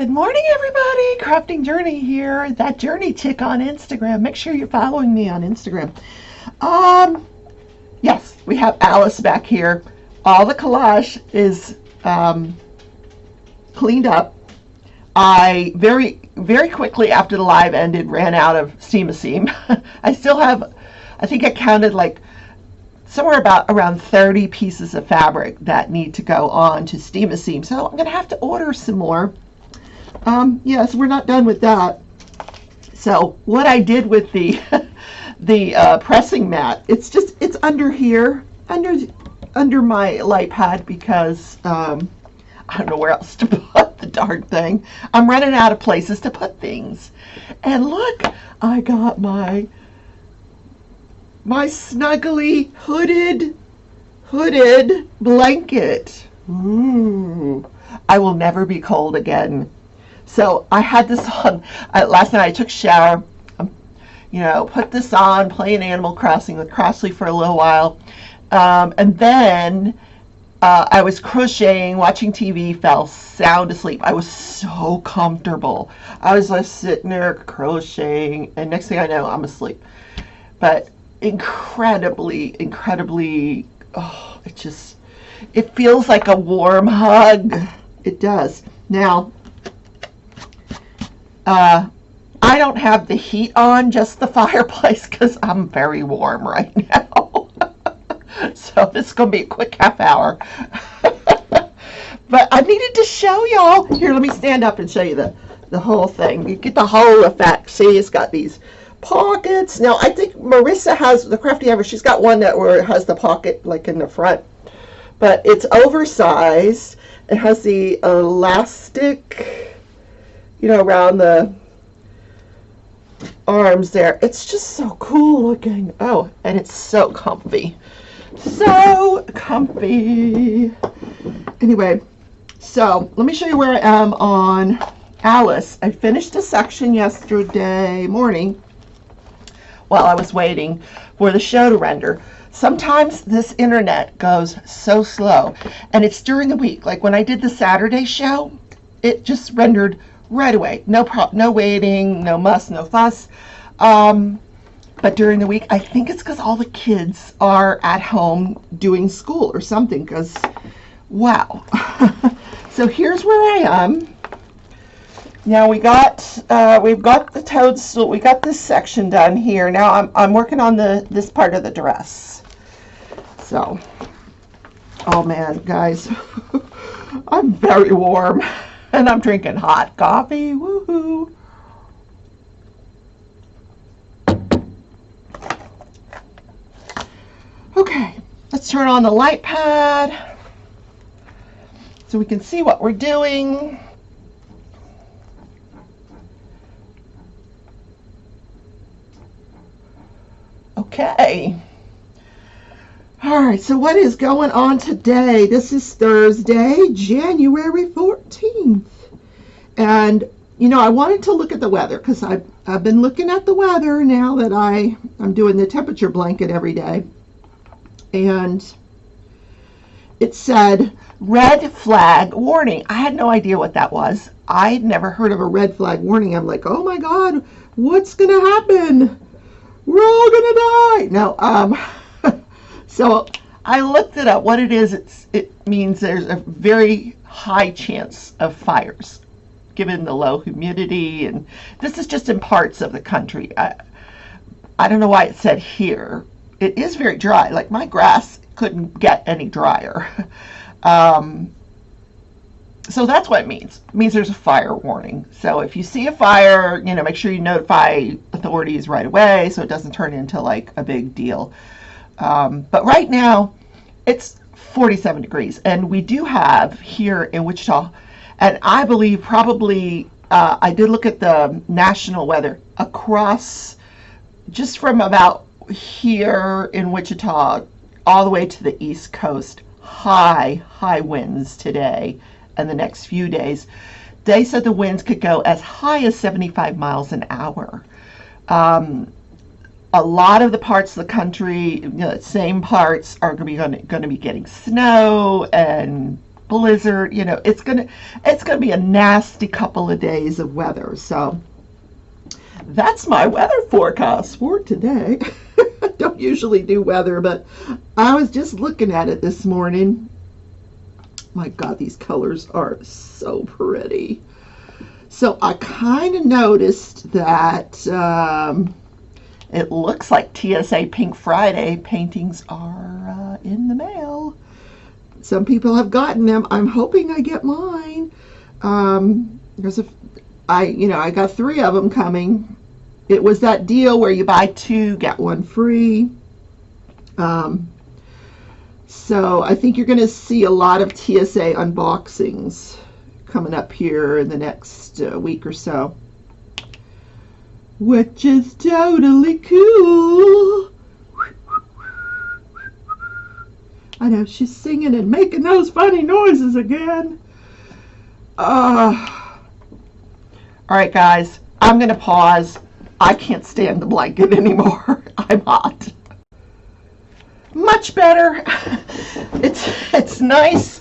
Good morning, everybody. Crafting Journey here. That Journey chick on Instagram. Make sure you're following me on Instagram. Um, yes, we have Alice back here. All the collage is cleaned up. I very quickly after the live ended ran out of Steam. I still have, I think I counted like somewhere about around 30 pieces of fabric that need to go on to Steam. So I'm gonna have to order some more. Yes, we're not done with that. So what I did with the the pressing mat, it's under here, under my light pad because I don't know where else to put the darn thing. I'm running out of places to put things. And look, I got my snuggly hooded blanket. Ooh, I will never be cold again. So I had this on last night. I took a shower, put this on, playing Animal Crossing with Crossley for a little while, and then I was crocheting, watching TV, fell sound asleep. I was so comfortable. I was just sitting there crocheting, and next thing I know, I'm asleep. But incredibly, oh, it feels like a warm hug. It does. Now, I don't have the heat on, just the fireplace, because I'm very warm right now. So this is going to be a quick half hour. But I needed to show y'all. Here, let me stand up and show you the whole thing. You get the whole effect. See, it's got these pockets. Now, I think Marissa has, the Crafty Ever, she's got one where it has the pocket like in the front. But it's oversized. It has the elastic, around the arms there. It's just so cool looking. Oh, and it's so comfy. So comfy. Anyway, so let me show you where I am on Alice. I finished a section yesterday morning while I was waiting for the show to render. Sometimes this internet goes so slow, and it's during the week. Like when I did the Saturday show, it just rendered right away. No waiting, no muss, no fuss. But during the week, I think it's because all the kids are at home doing school or something, because, wow. So here's where I am. Now we've got the toadstool. We got this section done here. Now I'm working on this part of the dress. So, oh man, guys, I'm very warm. And I'm drinking hot coffee. Woohoo! Okay, let's turn on the light pad so we can see what we're doing. Okay. All right, so what is going on today? This is Thursday, January 14th. And, I wanted to look at the weather because I've been looking at the weather now that I'm doing the temperature blanket every day. And it said red flag warning. I had no idea what that was. I'd never heard of a red flag warning. I'm like, oh my God, what's going to happen? We're all going to die. No, so I looked it up. What it is, it means there's a very high chance of fires, given the low humidity, and this is just in parts of the country. I don't know why it said here. It is very dry. Like my grass couldn't get any drier. So that's what it means. It means there's a fire warning. So if you see a fire, make sure you notify authorities right away so it doesn't turn into like a big deal. But right now, it's 47 degrees, and we do have here in Wichita, and I believe probably, I did look at the national weather across, just from about here in Wichita all the way to the East Coast, high winds today and the next few days. They said the winds could go as high as 75 miles an hour. A lot of the parts of the country, same parts, are going to be getting snow and blizzard. You know, it's gonna be a nasty couple of days of weather. So that's my weather forecast for today. I don't usually do weather, but I was just looking at it this morning. My God, these colors are so pretty. So I kind of noticed that it looks like TSA Pink Friday paintings are in the mail. Some people have gotten them. I'm hoping I get mine. I got 3 of them coming. It was that deal where you buy 2, get 1 free. So I think you're going to see a lot of TSA unboxings coming up here in the next week or so, which is totally cool. I know, she's singing and making those funny noises again. All right, guys, I'm going to pause. I can't stand the blanket anymore. I'm hot. Much better. It's nice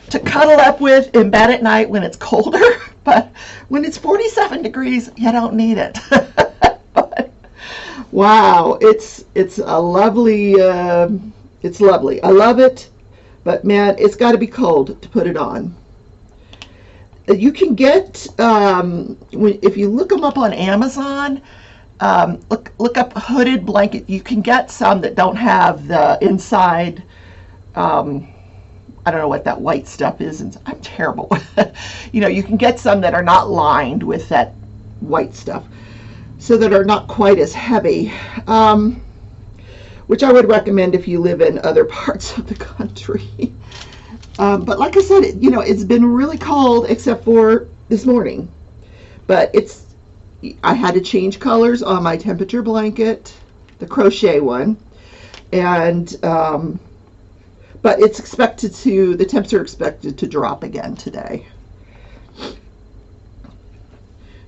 to cuddle up with in bed at night when it's colder, but when it's 47 degrees, you don't need it. But, wow, it's a lovely, it's lovely. I love it, but man, it's got to be cold to put it on. You can get, if you look them up on Amazon, look up hooded blanket. You can get some that don't have the inside, I don't know what that white stuff is. And I'm terrible. You know, you can get some that are not lined with that white stuff, so that are not quite as heavy, which I would recommend if you live in other parts of the country. But like I said, you know, it's been really cold except for this morning. But I had to change colors on my temperature blanket, the crochet one, and but the temperature expected to drop again today.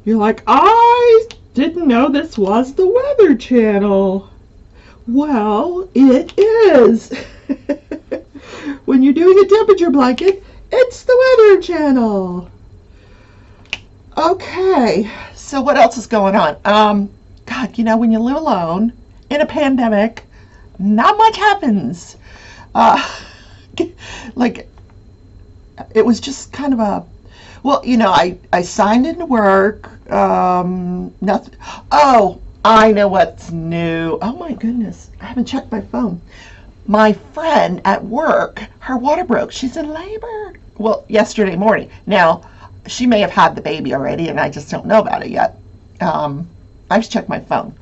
You're like, I didn't know this was the Weather Channel. Well, it is. When you're doing a temperature blanket, it's the Weather Channel. Okay, so what else is going on? God, you know, when you live alone in a pandemic, not much happens. Like, it was just kind of well, you know, I signed into work, nothing. Oh, I know what's new. Oh my goodness, I haven't checked my phone. My friend at work, her water broke. She's in labor. Well, yesterday morning. Now, she may have had the baby already, and I just don't know about it yet. I just checked my phone.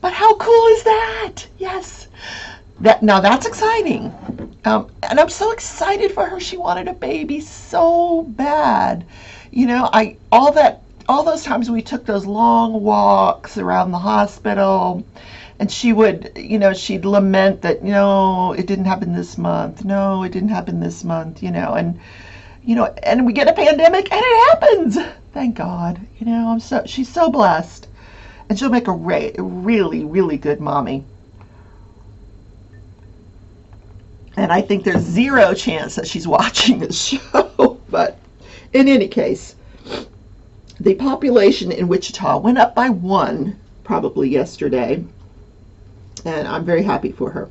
But how cool is that? Yes. Now that's exciting. And I'm so excited for her. She wanted a baby so bad. You know, all those times we took those long walks around the hospital, and she would, you know, she'd lament that, no, it didn't happen this month. No, it didn't happen this month, you know, and we get a pandemic and it happens. Thank God. You know, she's so blessed. And she'll make a really, really good mommy. And I think there's 0 chance that she's watching this show. But in any case, the population in Wichita went up by 1 probably yesterday. And I'm very happy for her.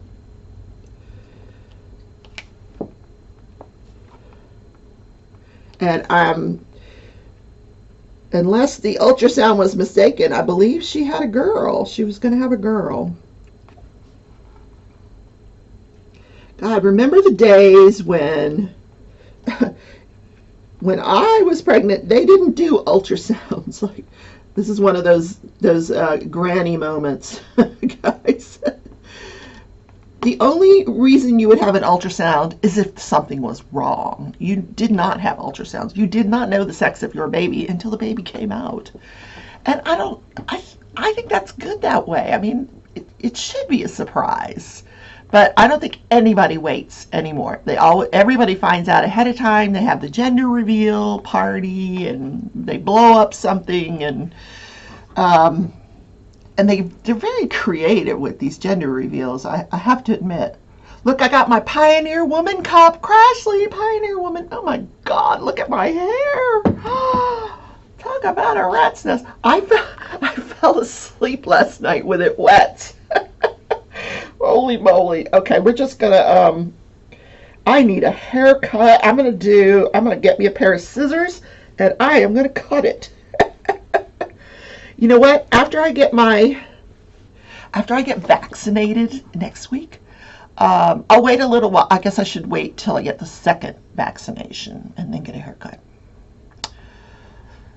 And unless the ultrasound was mistaken, I believe she had a girl. She was going to have a girl. God, remember the days when when I was pregnant, they didn't do ultrasounds. Like, this is one of those granny moments, guys. The only reason you would have an ultrasound is if something was wrong. You did not have ultrasounds. You did not know the sex of your baby until the baby came out. And I think that's good that way. I mean, it should be a surprise. But I don't think anybody waits anymore. Everybody finds out ahead of time. They have the gender reveal party, and they blow up something, and they're very creative with these gender reveals. I have to admit, Look, I got my Pioneer Woman cup. Crashly Pioneer Woman. Oh my God, look at my hair. Talk about a rat's nest. I fell asleep last night with it wet. Holy moly. Okay, we're just gonna, I need a haircut. I'm gonna get me a pair of scissors and I am gonna cut it. You know what? After I get vaccinated next week, I'll wait a little while. I guess I should wait till I get the second vaccination and then get a haircut.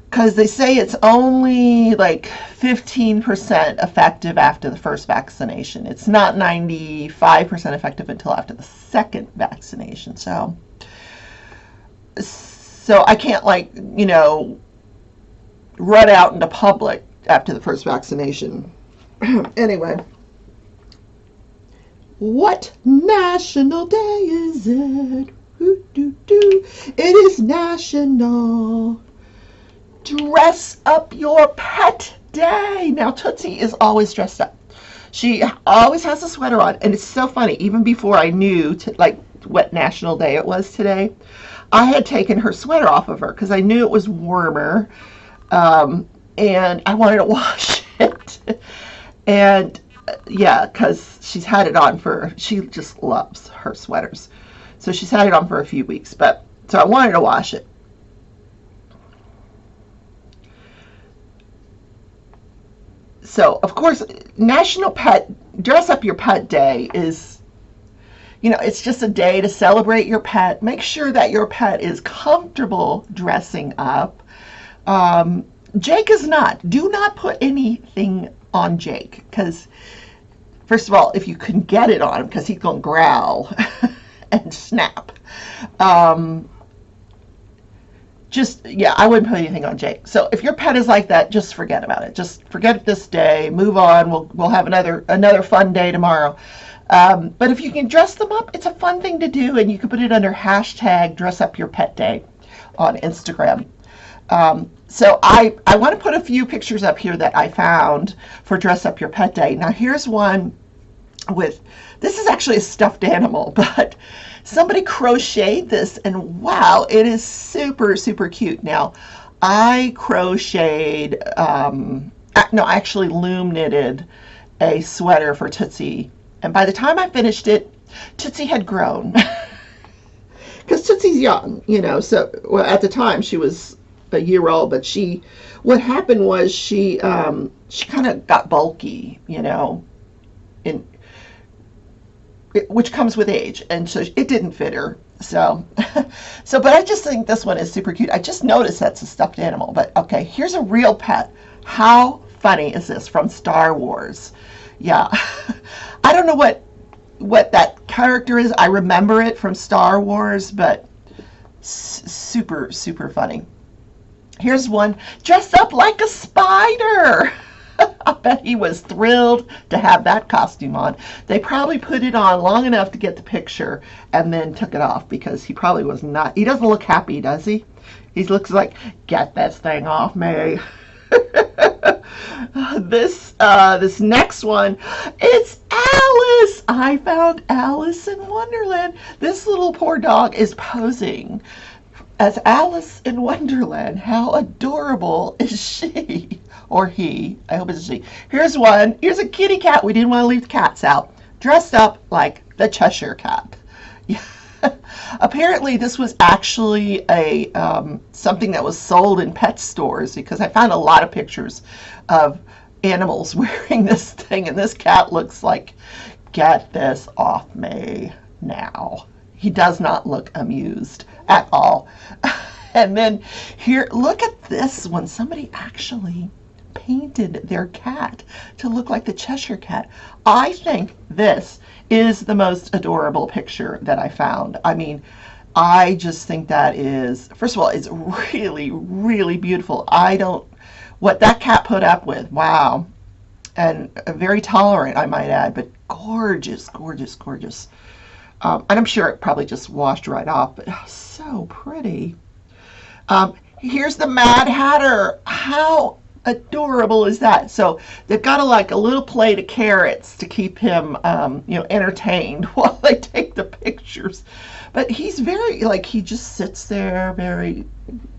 Because they say it's only like 15% effective after the first vaccination. It's not 95% effective until after the second vaccination. So I can't, like, run out into public after the first vaccination. Anyway. What national day is it? It is National Dress Up Your Pet Day. Now, Tootsie is always dressed up. She always has a sweater on, and it's so funny. Even before I knew what national day it was today, I had taken her sweater off of her because I knew it was warmer, and I wanted to wash it. And yeah, because she's had it on she just loves her sweaters. So she's had it on for a few weeks, so I wanted to wash it. So, of course, National Dress Up Your Pet Day is, it's just a day to celebrate your pet. Make sure that your pet is comfortable dressing up. Jake is not. Do not put anything on Jake, because first of all, if you can get it on him, because he's going to growl and snap. I wouldn't put anything on Jake. So if your pet is like that, just forget about it. Just forget it this day. Move on. We'll have another fun day tomorrow. But if you can dress them up, it's a fun thing to do, and you can put it under #DressUpYourPetDay on Instagram. So I want to put a few pictures up here that I found for Dress Up Your Pet Day. Now here's one this is actually a stuffed animal, but somebody crocheted this, and wow, it is super, super cute. Now, I crocheted, I actually loom knitted a sweater for Tootsie, and by the time I finished it, Tootsie had grown. Because Tootsie's young, so at the time she was a year old, but what happened was she kind of got bulky, which comes with age, and so it didn't fit her. But I just think this one is super cute. I just noticed that's a stuffed animal, but okay, here's a real pet. How funny is this? From Star Wars. Yeah. I don't know what that character is. I remember it from Star Wars, but super, super funny. Here's one dressed up like a spider. I bet he was thrilled to have that costume on. They probably put it on long enough to get the picture and then took it off, because he probably was not. He doesn't look happy, does he? He looks like, get this thing off me. This next one, it's Alice. I found Alice in Wonderland. This little poor dog is posing as Alice in Wonderland. How adorable is she? Or he. I hope it's she. Here's one. Here's a kitty cat. We didn't want to leave the cats out. Dressed up like the Cheshire Cat. Yeah. Apparently this was actually a something that was sold in pet stores, because I found a lot of pictures of animals wearing this thing, and this cat looks like, get this off me now. He does not look amused at all. And then here, look at this one. Somebody actually painted their cat to look like the Cheshire Cat. I think this is the most adorable picture that I found. I mean, I just think that is, first of all, it's really, really beautiful. What that cat put up with, wow. And very tolerant, I might add, but gorgeous, gorgeous, gorgeous. And I'm sure it probably just washed right off, but so pretty. Here's the Mad Hatter. How adorable is that? So they've got like a little plate of carrots to keep him, entertained while they take the pictures. But he's very, like, he just sits there very,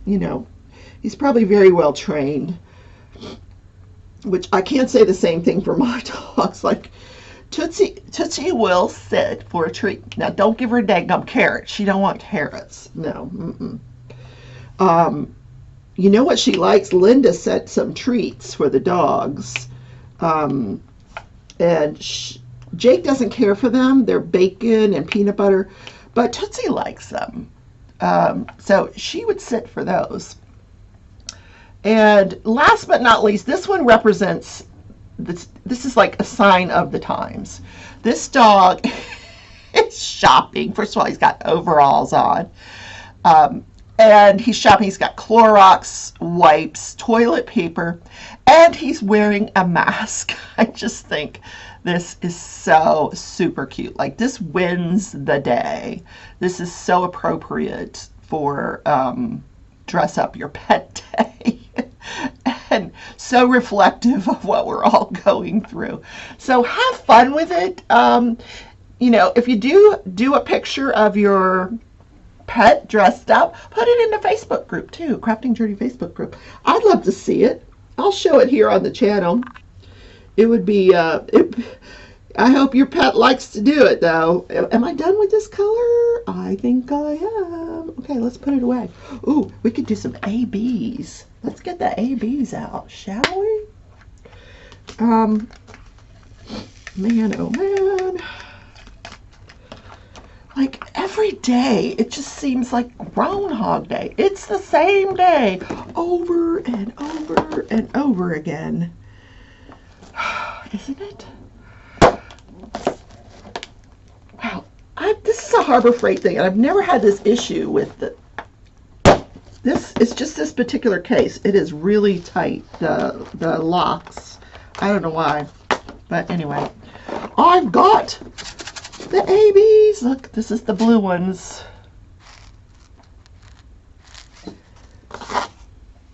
he's probably very well trained, which I can't say the same thing for my dogs. Like, Tootsie will sit for a treat. Now, don't give her a daggum carrot. She don't want carrots. No. You know what she likes? Linda set some treats for the dogs. And Jake doesn't care for them. They're bacon and peanut butter. But Tootsie likes them. So she would sit for those. And last but not least, this one represents, this is like a sign of the times. This dog is shopping. First of all, he's got overalls on. And he's shopping. He's got Clorox wipes, toilet paper, and he's wearing a mask. I just think this is so super cute. Like, this wins the day. This is so appropriate for dress up your pet day. And so reflective of what we're all going through. So have fun with it. If you do a picture of your pet dressed up, put it in the Facebook group too, Crafting Journey Facebook group. I'd love to see it. I'll show it here on the channel. It would be, I hope your pet likes to do it though. Am I done with this color? I think I am. Okay, let's put it away. Ooh, we could do some ABs. Let's get the ABs out, shall we? Man, oh man. Like, every day, it just seems like Groundhog Day. It's the same day over and over and over again. Isn't it? Wow. This is a Harbor Freight thing, and I've never had this issue with it. This is just this particular case. It is really tight, the locks. I don't know why. But anyway, I've got the ABs. Look, this is the blue ones.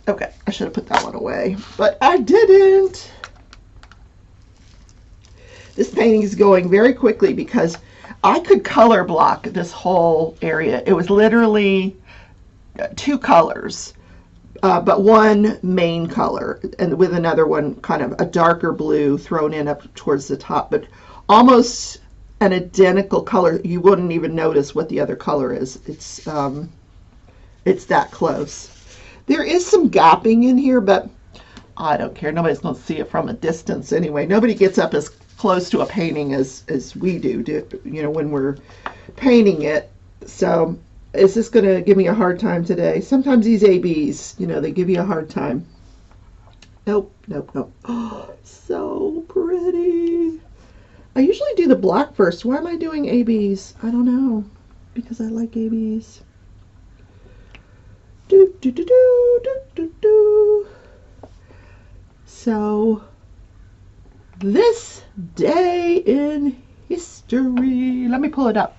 Okay, I should have put that one away, but I didn't. This painting is going very quickly because I could color block this whole area. It was literally 2 colors, but one main color, and with another one kind of a darker blue thrown in up towards the top, but almost an identical color. You wouldn't even notice what the other color is. It's that close. There is some gapping in here, but I don't care. Nobody's going to see it from a distance anyway. Nobody gets up as close to a painting as we do, when we're painting it. So is this going to give me a hard time today? Sometimes these ABs, they give you a hard time. Nope. Oh, so pretty. I usually do the black first. Why am I doing ABs? I don't know. Because I like ABs. So, this day in history. Let me pull it up.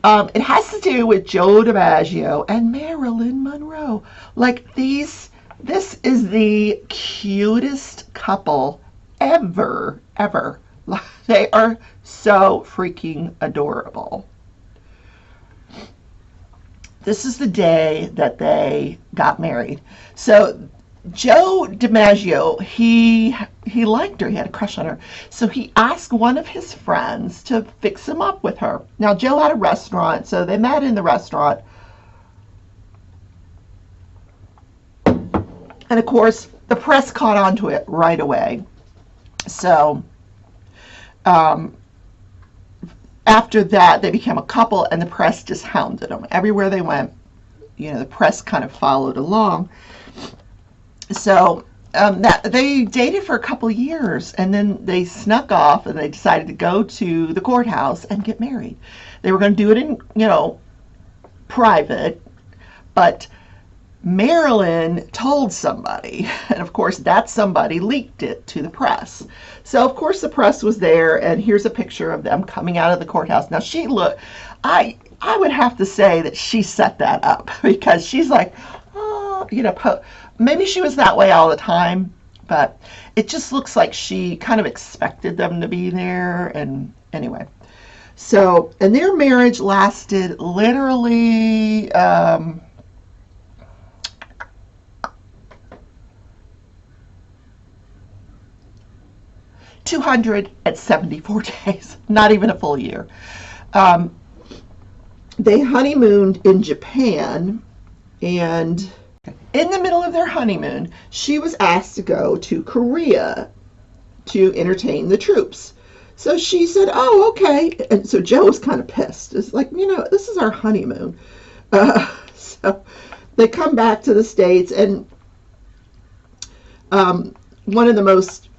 It has to do with Joe DiMaggio and Marilyn Monroe. Like, this is the cutest couple ever. They are so freaking adorable. This is the day that they got married. So Joe DiMaggio, he liked her. He had a crush on her. So he asked one of his friends to fix him up with her. Now, Joe had a restaurant, so they met in the restaurant. And of course, the press caught on to it right away. So after that, they became a couple, and the press just hounded them. Everywhere they went, the press kind of followed along. So they dated for a couple years, and then they snuck off, and they decided to go to the courthouse and get married. They were going to do it in, private, but Marilyn told somebody, and of course that somebody leaked it to the press. So of course the press was there, and here's a picture of them coming out of the courthouse. Now I would have to say that she set that up, because she's like, maybe she was that way all the time, but it just looks like she kind of expected them to be there. And anyway, so, and their marriage lasted literally 274 days, not even a full year. They honeymooned in Japan, and in the middle of their honeymoon, she was asked to go to Korea to entertain the troops. So she said, oh, okay. And so Joe was kind of pissed. It's like, this is our honeymoon. So they come back to the States, and one of the most,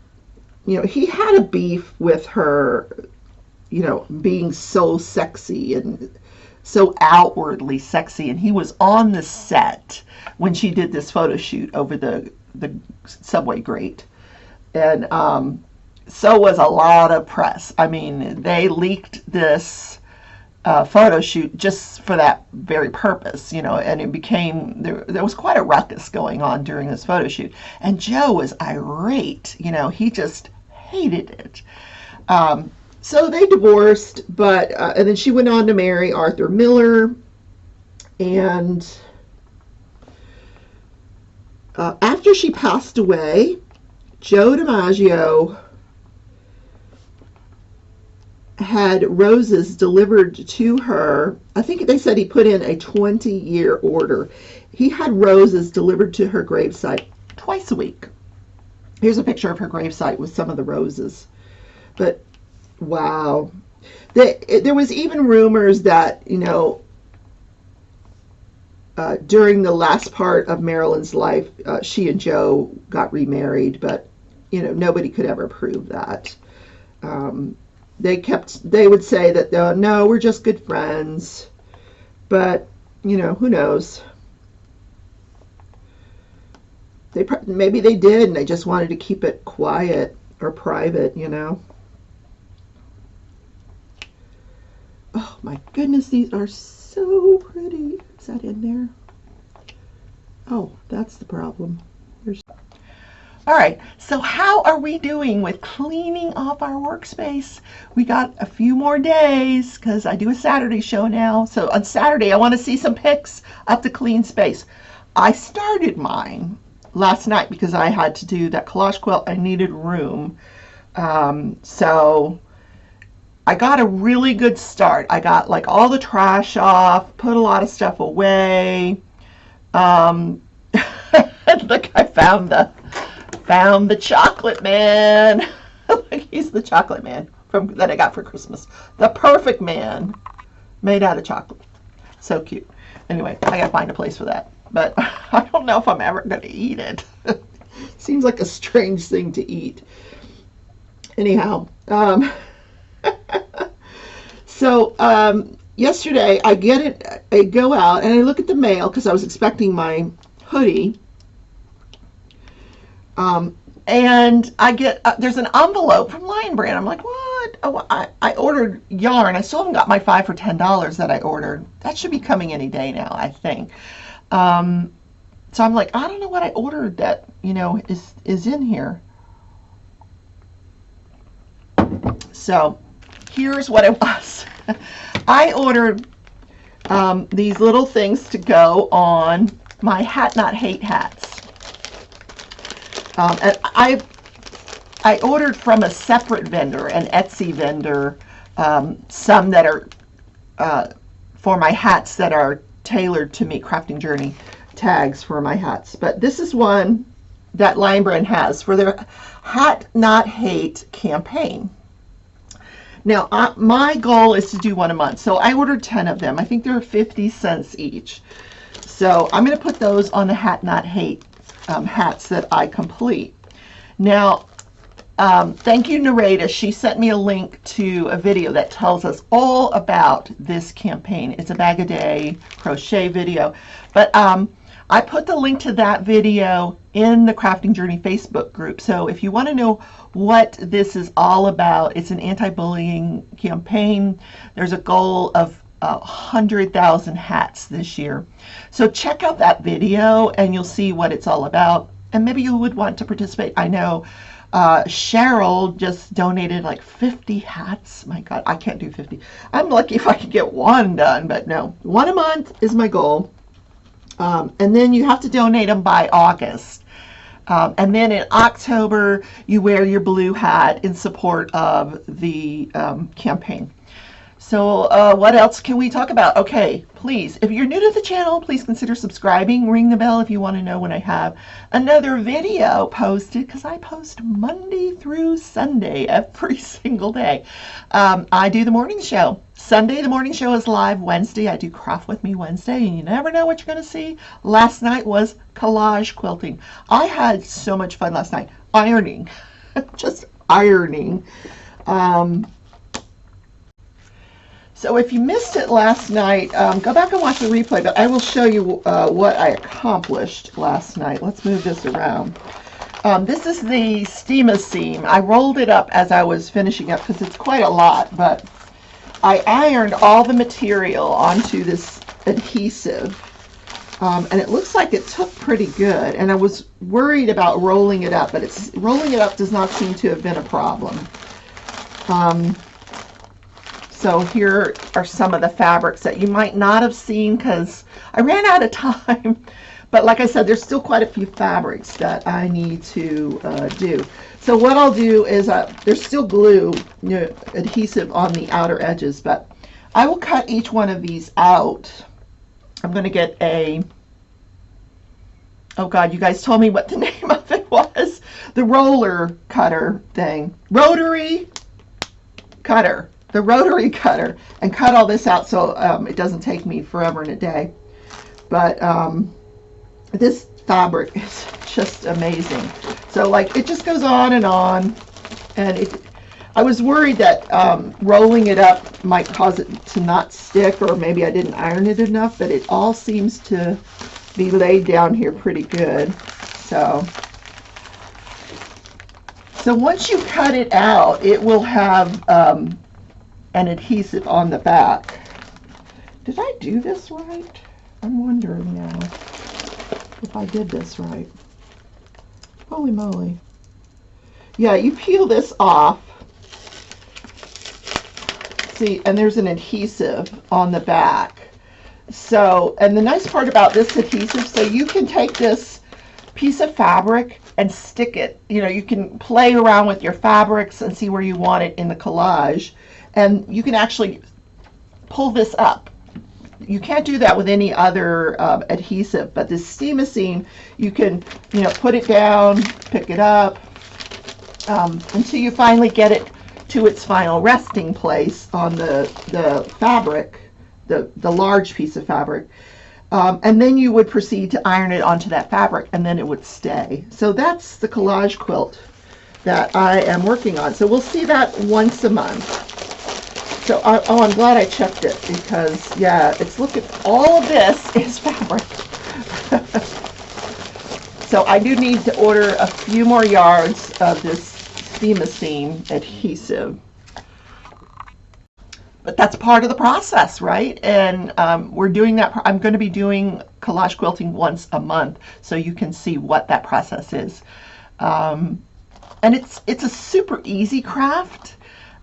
he had a beef with her, being so sexy and so outwardly sexy. And he was on the set when she did this photo shoot over the subway grate. And so was a lot of press. I mean, they leaked this photo shoot just for that very purpose, and it became, there was quite a ruckus going on during this photo shoot. And Joe was irate, he just hated it. So they divorced, but and then she went on to marry Arthur Miller. And after she passed away, Joe DiMaggio had roses delivered to her. I think they said he put in a 20-year order. He had roses delivered to her gravesite twice a week. Here's a picture of her gravesite with some of the roses. But wow. There was even rumors that, during the last part of Marilyn's life, she and Joe got remarried, but, nobody could ever prove that. They would say that, no, we're just good friends. But, who knows? Maybe they did, and they just wanted to keep it quiet or private, Oh my goodness, these are so pretty. Is that in there? Oh, that's the problem. All right, so how are we doing with cleaning off our workspace? We got a few more days because I do a Saturday show now. So on Saturday, I want to see some pics of the clean space. I started mine last night because I had to do that collage quilt. I needed room. So I got a really good start. I got like all the trash off, put a lot of stuff away. Look, I found the chocolate man. Like, he's the chocolate man that I got for Christmas. The perfect man made out of chocolate. So cute. Anyway, I gotta find a place for that. But I don't know if I'm ever gonna eat it. Seems like a strange thing to eat. Anyhow, so yesterday I go out and I look at the mail because I was expecting my hoodie. And I get, there's an envelope from Lion Brand. I'm like, what? Oh, I ordered yarn. I still haven't got my 5 for $10 that I ordered. That should be coming any day now, I think. So I'm like, I don't know what I ordered that, is in here. So here's what it was. I ordered these little things to go on my Hat Not Hate hats. And I ordered from a separate vendor, an Etsy vendor, some that are for my hats that are tailored to me, Crafting Journey tags for my hats. But this is one that Lion Brand has for their Hat Not Hate campaign. Now, my goal is to do one a month, so I ordered 10 of them. I think they're 50 cents each. So I'm going to put those on the Hat Not Hate hats that I complete. Now, thank you, Nareda. She sent me a link to a video that tells us all about this campaign. It's a bag a day crochet video. But I put the link to that video in the Crafting Journey Facebook group. So if you want to know what this is all about, it's an anti-bullying campaign. There's a goal of 100,000 hats this year. So check out that video and you'll see what it's all about. And maybe you would want to participate. I know Cheryl just donated like 50 hats. My God, I can't do 50. I'm lucky if I can get one done, but no, one a month is my goal. And then you have to donate them by August. And then in October, you wear your blue hat in support of the campaign. So what else can we talk about? Okay, please, if you're new to the channel, please consider subscribing. Ring the bell if you want to know when I have another video posted, because I post Monday through Sunday every single day. I do the morning show. Sunday, the morning show is live. Wednesday, I do Craft With Me Wednesday, and you never know what you're going to see. Last night was collage quilting. I had so much fun last night. Ironing. Just ironing. So if you missed it last night, go back and watch the replay, but I will show you what I accomplished last night. Let's move this around. This is the steamer seam. I rolled it up as I was finishing up because it's quite a lot, but I ironed all the material onto this adhesive, and it looks like it took pretty good, and I was worried about rolling it up, but rolling it up does not seem to have been a problem. So here are some of the fabrics that you might not have seen because I ran out of time. But like I said, there's still quite a few fabrics that I need to do. So what I'll do is there's still glue, adhesive on the outer edges, but I will cut each one of these out. I'm going to get a, oh God, you guys told me what the name of it was. The roller cutter thing. Rotary cutter. The rotary cutter, and cut all this out so it doesn't take me forever and a day. But this fabric is just amazing. So like it just goes on, and I was worried that rolling it up might cause it to not stick, or maybe I didn't iron it enough, but it all seems to be laid down here pretty good. So once you cut it out, it will have an adhesive on the back. Did I do this right? I'm wondering now if I did this right. Holy moly. Yeah, you peel this off. See, and there's an adhesive on the back. So, and the nice part about this adhesive, so you can take this piece of fabric and stick it. You can play around with your fabrics and see where you want it in the collage. And you can actually pull this up. You can't do that with any other adhesive, but this steamer seam, you can, put it down, pick it up, until you finally get it to its final resting place on the fabric, the large piece of fabric. And then you would proceed to iron it onto that fabric, and then it would stay. So that's the collage quilt that I am working on. So we'll see that once a month. So, I'm glad I checked it, because, yeah, all of this is fabric. So I do need to order a few more yards of this steamer seam adhesive. But that's part of the process, right? And we're doing that. I'm going to be doing collage quilting once a month, so you can see what that process is. And it's a super easy craft.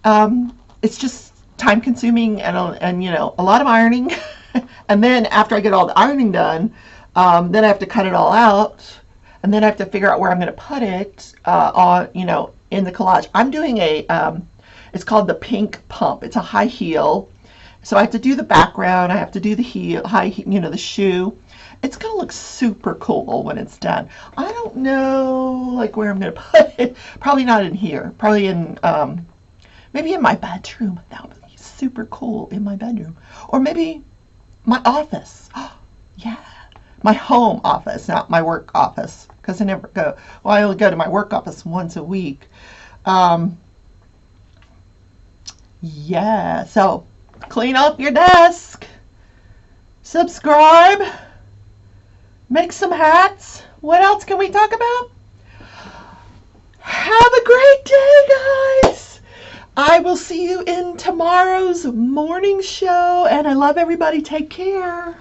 It's just time consuming and a lot of ironing. And then after I get all the ironing done, then I have to cut it all out, and then I have to figure out where I'm going to put it on in the collage. I'm doing it's called the Pink Pump. It's a high heel, so I have to do the background, I have to do the heel, the shoe. It's going to look super cool when it's done. I don't know where I'm going to put it. Probably not in here. Probably in maybe in my bedroom. That would be super cool, in my bedroom. Or maybe my office. Yeah. My home office, not my work office, because I never go. Well, I only go to my work office once a week. Yeah. So clean up your desk. Subscribe. Make some hats. What else can we talk about? Have a great day, guys. I I will see you in tomorrow's morning show, and I love everybody. Take care.